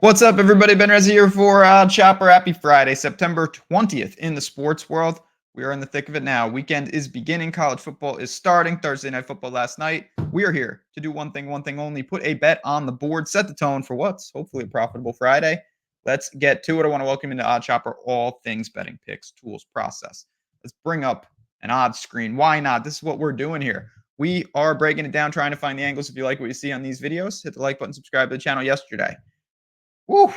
What's up, everybody? Ben Reza here for Chopper. Happy Friday, September 20th in the sports world. We are in the thick of it now. Weekend is beginning. College football is starting. Thursday night football last night. We are here to do one thing only. Put a bet on the board. Set the tone for what's hopefully a profitable Friday. Let's get to it. I want to welcome you to Odd Chopper, all things betting, picks, tools, process. Let's bring up an odds screen. Why not? This is what we're doing here. We are breaking it down, trying to find the angles. If you like what you see on these videos, hit the like button, subscribe to the channel yesterday. Woo!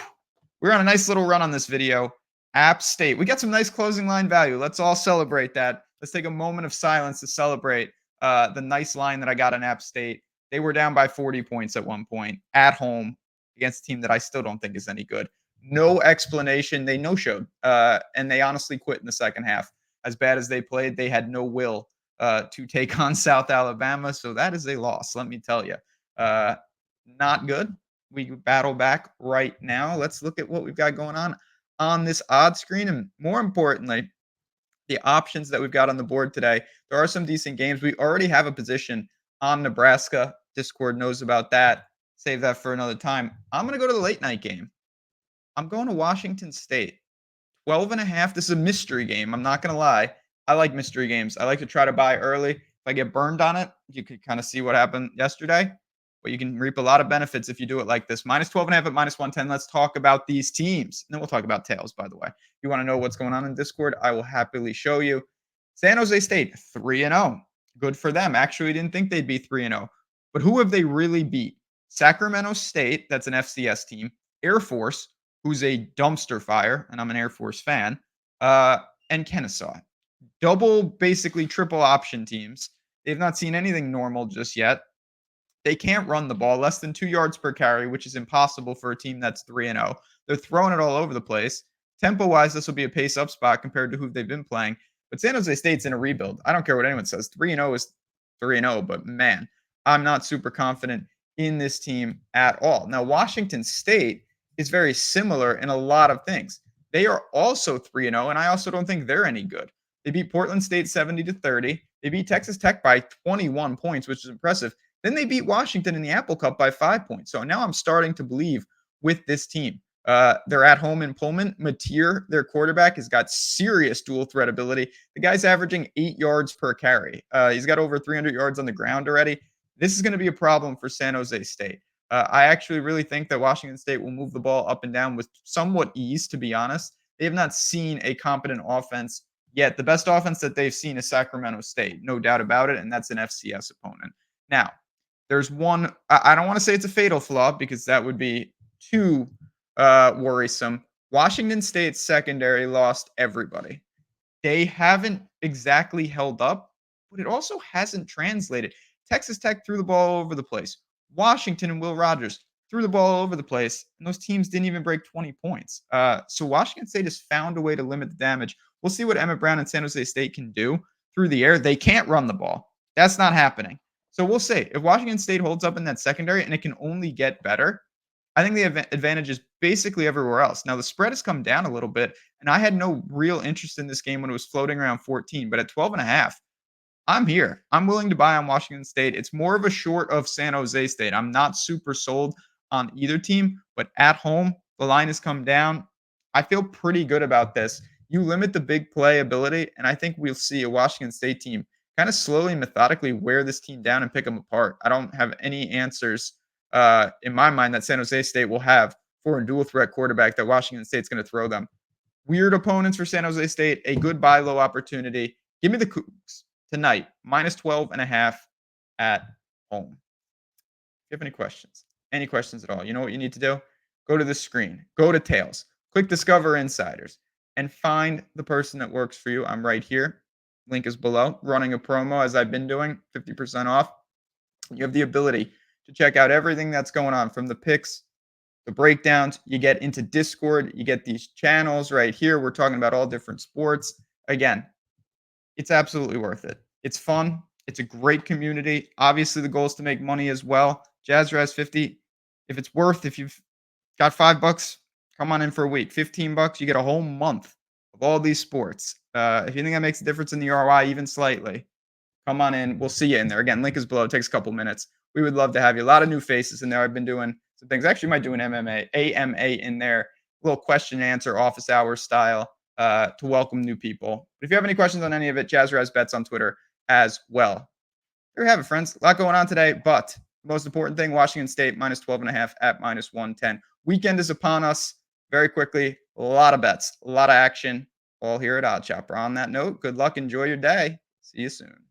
We're on a nice little run on this video. App State. We got some nice closing line value. Let's all celebrate that. Let's take a moment of silence to celebrate the nice line that I got on App State. They were down by 40 points at one point at home against a team that I still don't think is any good. No explanation. They no-showed, and they honestly quit in the second half. As bad as they played, they had no will to take on South Alabama, so that is a loss, let me tell you. Not good. We battle back right now. Let's look at what we've got going on this odd screen. And more importantly, the options that we've got on the board today. There are some decent games. We already have a position on Nebraska. Discord knows about that. Save that for another time. I'm going to go to the late night game. I'm going to Washington State. 12.5. This is a mystery game. I'm not going to lie. I like mystery games. I like to try to buy early. If I get burned on it, you could kind of see what happened yesterday. But you can reap a lot of benefits if you do it like this. Minus 12.5 at minus 110. Let's talk about these teams. And then we'll talk about tails, by the way. If you want to know what's going on in Discord, I will happily show you. San Jose State, 3-0. Good for them. Actually, didn't think they'd be 3-0. But who have they really beat? Sacramento State, that's an FCS team. Air Force, who's a dumpster fire, and I'm an Air Force fan, and Kennesaw. Basically triple option teams. They've not seen anything normal just yet. They can't run the ball, less than 2 yards per carry, which is impossible for a team that's 3-0. They're throwing it all over the place. Tempo-wise, this will be a pace-up spot compared to who they've been playing. But San Jose State's in a rebuild. I don't care what anyone says. 3-0 is 3-0, but man, I'm not super confident in this team at all. Now, Washington State is very similar in a lot of things. They are also 3-0, and I also don't think they're any good. They beat Portland State 70-30. They beat Texas Tech by 21 points, which is impressive. Then they beat Washington in the Apple Cup by 5 points. So now I'm starting to believe with this team. They're at home in Pullman. Mateer, their quarterback, has got serious dual threat ability. The guy's averaging 8 yards per carry. He's got over 300 yards on the ground already. This is going to be a problem for San Jose State. I actually really think that Washington State will move the ball up and down with somewhat ease, to be honest. They have not seen a competent offense yet. The best offense that they've seen is Sacramento State, no doubt about it, and that's an FCS opponent. Now, there's one, I don't want to say it's a fatal flaw because that would be too worrisome. Washington State's secondary lost everybody. They haven't exactly held up, but it also hasn't translated. Texas Tech threw the ball all over the place. Washington and Will Rogers threw the ball all over the place, and those teams didn't even break 20 points. So Washington State has found a way to limit the damage. We'll see what Emmett Brown and San Jose State can do through the air. They can't run the ball. That's not happening. So we'll see. If Washington State holds up in that secondary, and it can only get better, I think the advantage is basically everywhere else. Now, the spread has come down a little bit, and I had no real interest in this game when it was floating around 14. But at 12.5, I'm here. I'm willing to buy on Washington State. It's more of a short of San Jose State. I'm not super sold on either team, but at home, the line has come down. I feel pretty good about this. You limit the big play ability, and I think we'll see a Washington State team kind of slowly, methodically wear this team down and pick them apart. I don't have any answers in my mind that San Jose State will have for a dual threat quarterback that Washington State's going to throw them. Weird opponents for San Jose State, a good buy low opportunity. Give me the Cougs tonight, minus 12.5 at home. If you have any questions at all, you know what you need to do? Go to the screen, go to Tails, click Discover Insiders, and find the person that works for you. I'm right here. Link is below. Running a promo as I've been doing, 50% off. You have the ability to check out everything that's going on from the picks, the breakdowns. You get into Discord. You get these channels right here. We're talking about all different sports. Again, it's absolutely worth it. It's fun. It's a great community. Obviously, the goal is to make money as well. Jazzraz 50. If you've got $5, come on in for a week. $15, you get a whole month of all these sports. If you think that makes a difference in the ROI even slightly, come on in. We'll see you in there. Again, link is below. It takes a couple minutes. We would love to have you. A lot of new faces in there. I've been doing to things. Actually, might do an AMA in there, little question and answer, office hours style, to welcome new people. But if you have any questions on any of it, Jazz Bets on Twitter as well. There you have it, friends. A lot going on today, but the most important thing, Washington State minus 12.5 at minus 110. Weekend is upon us very quickly. A lot of bets, a lot of action, all here at Odd Chopper. On that note, good luck. Enjoy your day. See you soon.